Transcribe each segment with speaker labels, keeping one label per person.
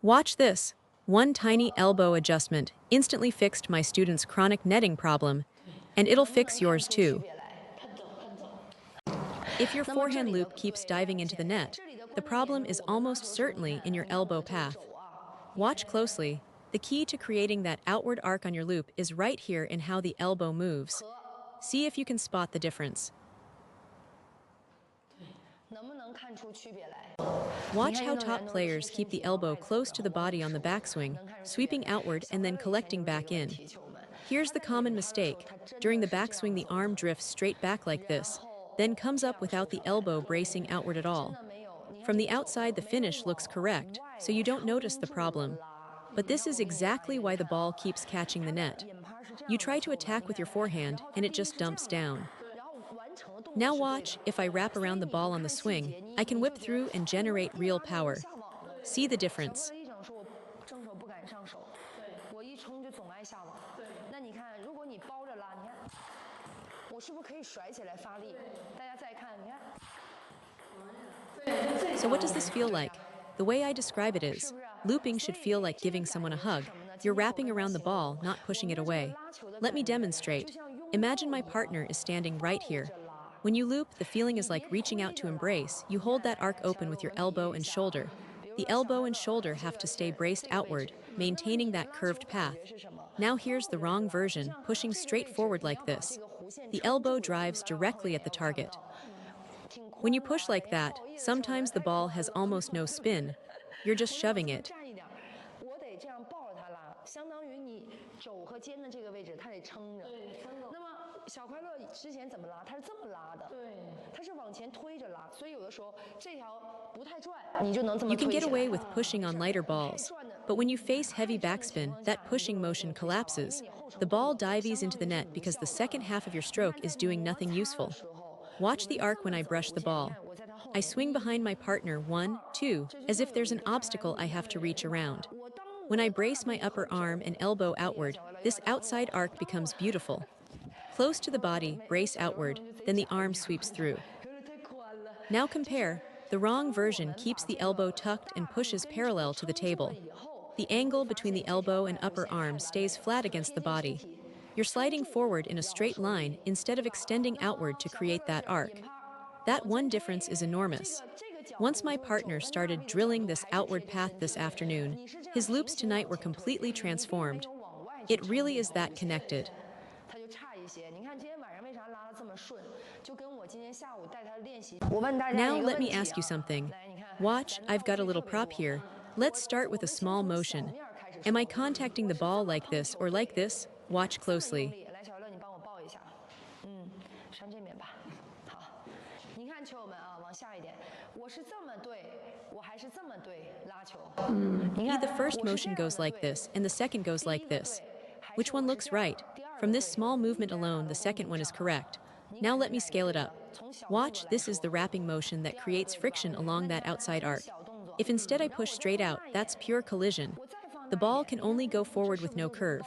Speaker 1: Watch this. One tiny elbow adjustment instantly fixed my student's chronic netting problem, and it'll fix yours too. If your forehand loop keeps diving into the net, the problem is almost certainly in your elbow path. Watch closely. The key to creating that outward arc on your loop is right here in how the elbow moves. See if you can spot the difference. Watch how top players keep the elbow close to the body on the backswing, sweeping outward and then collecting back in. Here's the common mistake. During the backswing, the arm drifts straight back like this, then comes up without the elbow bracing outward at all. From the outside, the finish looks correct, so you don't notice the problem. But this is exactly why the ball keeps catching the net. You try to attack with your forehand, and it just dumps down. Now watch, if I wrap around the ball on the swing, I can whip through and generate real power. See the difference. So what does this feel like? The way I describe it is, looping should feel like giving someone a hug. You're wrapping around the ball, not pushing it away. Let me demonstrate. Imagine my partner is standing right here. When you loop, the feeling is like reaching out to embrace. You hold that arc open with your elbow and shoulder. The elbow and shoulder have to stay braced outward, maintaining that curved path. Now here's the wrong version, pushing straight forward like this. The elbow drives directly at the target. When you push like that, sometimes the ball has almost no spin. You're just shoving it. You can get away with pushing on lighter balls, but when you face heavy backspin, that pushing motion collapses. The ball dives into the net because the second half of your stroke is doing nothing useful. Watch the arc when I brush the ball. I swing behind my partner 1, 2, as if there's an obstacle I have to reach around. When I brace my upper arm and elbow outward, this outside arc becomes beautiful. Close to the body, brace outward, then the arm sweeps through. Now compare. The wrong version keeps the elbow tucked and pushes parallel to the table. The angle between the elbow and upper arm stays flat against the body. You're sliding forward in a straight line instead of extending outward to create that arc. That one difference is enormous. Once my partner started drilling this outward path this afternoon, his loops tonight were completely transformed. It really is that connected. Now let me ask you something. Watch, I've got a little prop here. Let's start with a small motion. Am I contacting the ball like this or like this? Watch closely. The first motion goes like this, and the second goes like this. Which one looks right? From this small movement alone, the second one is correct. Now let me scale it up. Watch, this is the wrapping motion that creates friction along that outside arc. If instead I push straight out, that's pure collision. The ball can only go forward with no curve.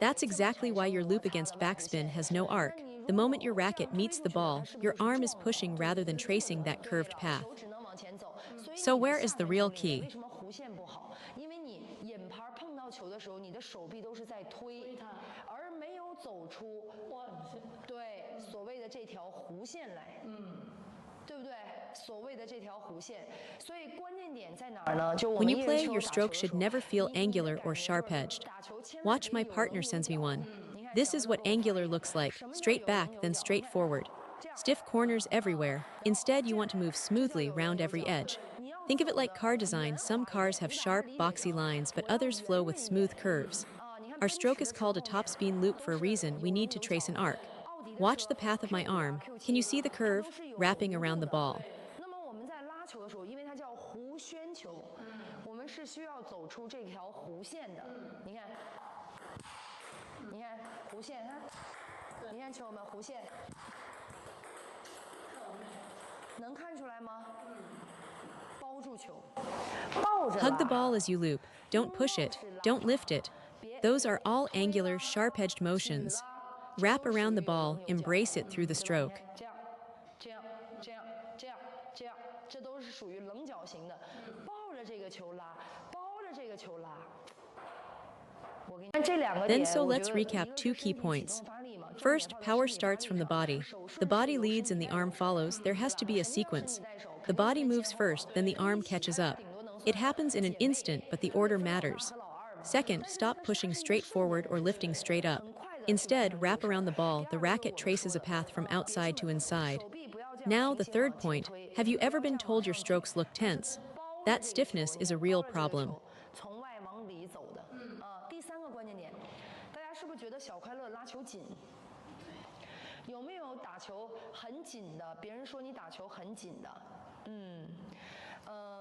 Speaker 1: That's exactly why your loop against backspin has no arc. The moment your racket meets the ball, your arm is pushing rather than tracing that curved path. So where is the real key? When you play, your stroke should never feel angular or sharp-edged. Watch, my partner sends me one. This is what angular looks like, straight back, then straight forward. Stiff corners everywhere. Instead, you want to move smoothly round every edge. Think of it like car design. Some cars have sharp, boxy lines, but others flow with smooth curves. Our stroke is called a topspin loop for a reason. We need to trace an arc. Watch the path of my arm. Can you see the curve? Wrapping around the ball. Hug the ball as you loop. Don't push it. Don't lift it. Those are all angular, sharp-edged motions. Wrap around the ball, embrace it through the stroke. Then let's recap two key points. First, power starts from the body. The body leads and the arm follows. There has to be a sequence. The body moves first, then the arm catches up. It happens in an instant, but the order matters. Second, stop pushing straight forward or lifting straight up. Instead, wrap around the ball. The racket traces a path from outside to inside. Now, the third point, have you ever been told your strokes look tense? That stiffness is a real problem.
Speaker 2: 有没有打球很紧的？别人说你打球很紧的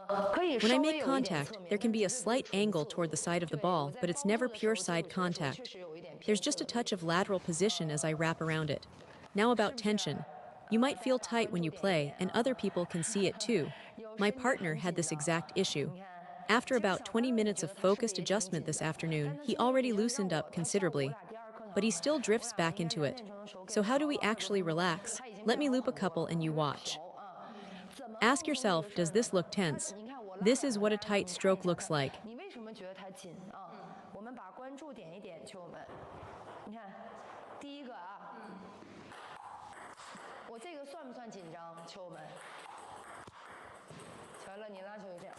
Speaker 2: ，When
Speaker 1: I make contact, there can be a slight angle toward the side of the ball, but it's never pure side contact. There's just a touch of lateral position as I wrap around it. Now about tension. You might feel tight when you play, and other people can see it too. My partner had this exact issue. After about 20 minutes of focused adjustment this afternoon, he already loosened up considerably. But he still drifts back into it. So how do we actually relax? Let me loop a couple and you watch. Ask yourself, does this look tense? This is what a tight stroke looks like.
Speaker 2: 你为什么觉得它紧啊？我们把关注点一点，球友们，你看，第一个啊，我这个算不算紧张，球友们？乔乐，你拉球就这样。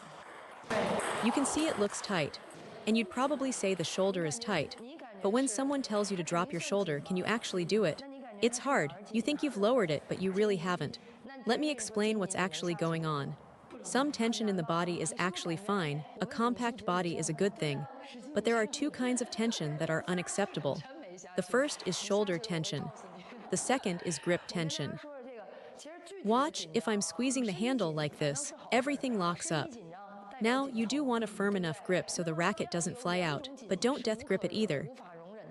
Speaker 1: You can see it looks tight, and you'd probably say the shoulder is tight. But when someone tells you to drop your shoulder, can you actually do it? It's hard. You think you've lowered it, but you really haven't. Let me explain what's actually going on. Some tension in the body is actually fine. A compact body is a good thing. But there are two kinds of tension that are unacceptable. The first is shoulder tension. The second is grip tension. Watch, if I'm squeezing the handle like this, everything locks up. Now, you do want a firm enough grip so the racket doesn't fly out, but don't death grip it either.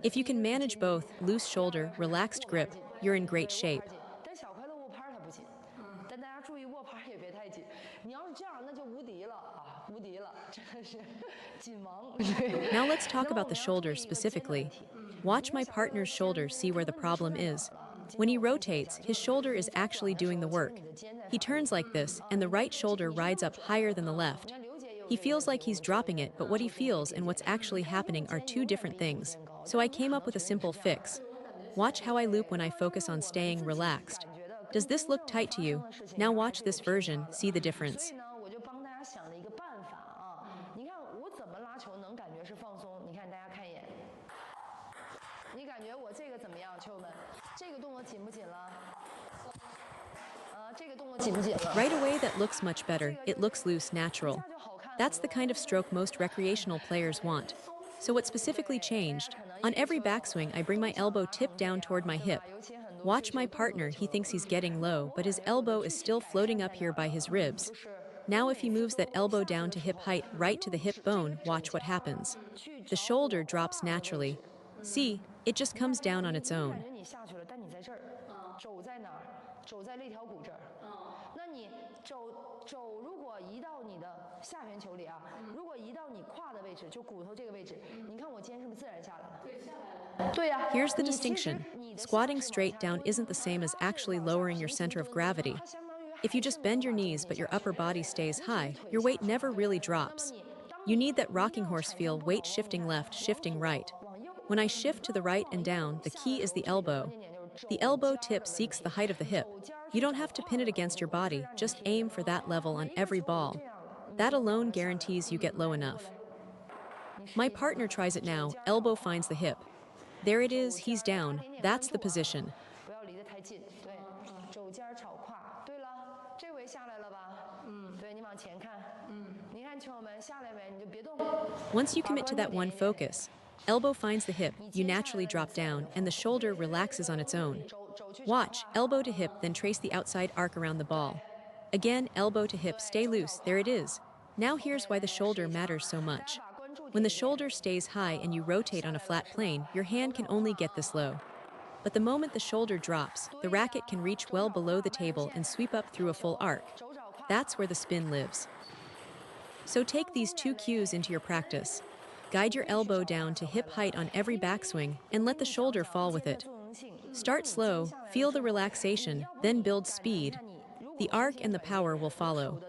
Speaker 1: If you can manage both, loose shoulder, relaxed grip, you're in great shape. Now let's talk about the shoulder specifically. Watch my partner's shoulder, see where the problem is. When he rotates, his shoulder is actually doing the work. He turns like this, and the right shoulder rides up higher than the left. He feels like he's dropping it, but what he feels and what's actually happening are two different things. So I came up with a simple fix. Watch how I loop when I focus on staying relaxed. Does this look tight to you? Now watch this version, see the difference. Right away that looks much better, it looks loose, natural. That's the kind of stroke most recreational players want. So what specifically changed? On every backswing, I bring my elbow tipped down toward my hip. Watch my partner, he thinks he's getting low, but his elbow is still floating up here by his ribs. Now if he moves that elbow down to hip height, right to the hip bone, watch what happens. The shoulder drops naturally. See, it just comes down on its own. Here's the distinction. Squatting straight down isn't the same as actually lowering your center of gravity. If you just bend your knees but your upper body stays high, your weight never really drops. You need that rocking horse feel, weight shifting left, shifting right. When I shift to the right and down, the key is the elbow. The elbow tip seeks the height of the hip. You don't have to pin it against your body, just aim for that level on every ball. That alone guarantees you get low enough. My partner tries it now, elbow finds the hip. There it is, he's down, that's the position. Once you commit to that one focus, elbow finds the hip, you naturally drop down, and the shoulder relaxes on its own. Watch, elbow to hip, then trace the outside arc around the ball. Again, elbow to hip, stay loose, there it is. Now here's why the shoulder matters so much. When the shoulder stays high and you rotate on a flat plane, your hand can only get this low. But the moment the shoulder drops, the racket can reach well below the table and sweep up through a full arc. That's where the spin lives. So take these two cues into your practice. Guide your elbow down to hip height on every backswing and let the shoulder fall with it. Start slow, feel the relaxation, then build speed. The arc and the power will follow.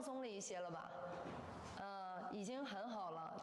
Speaker 2: 松了一些了吧？已经很好了。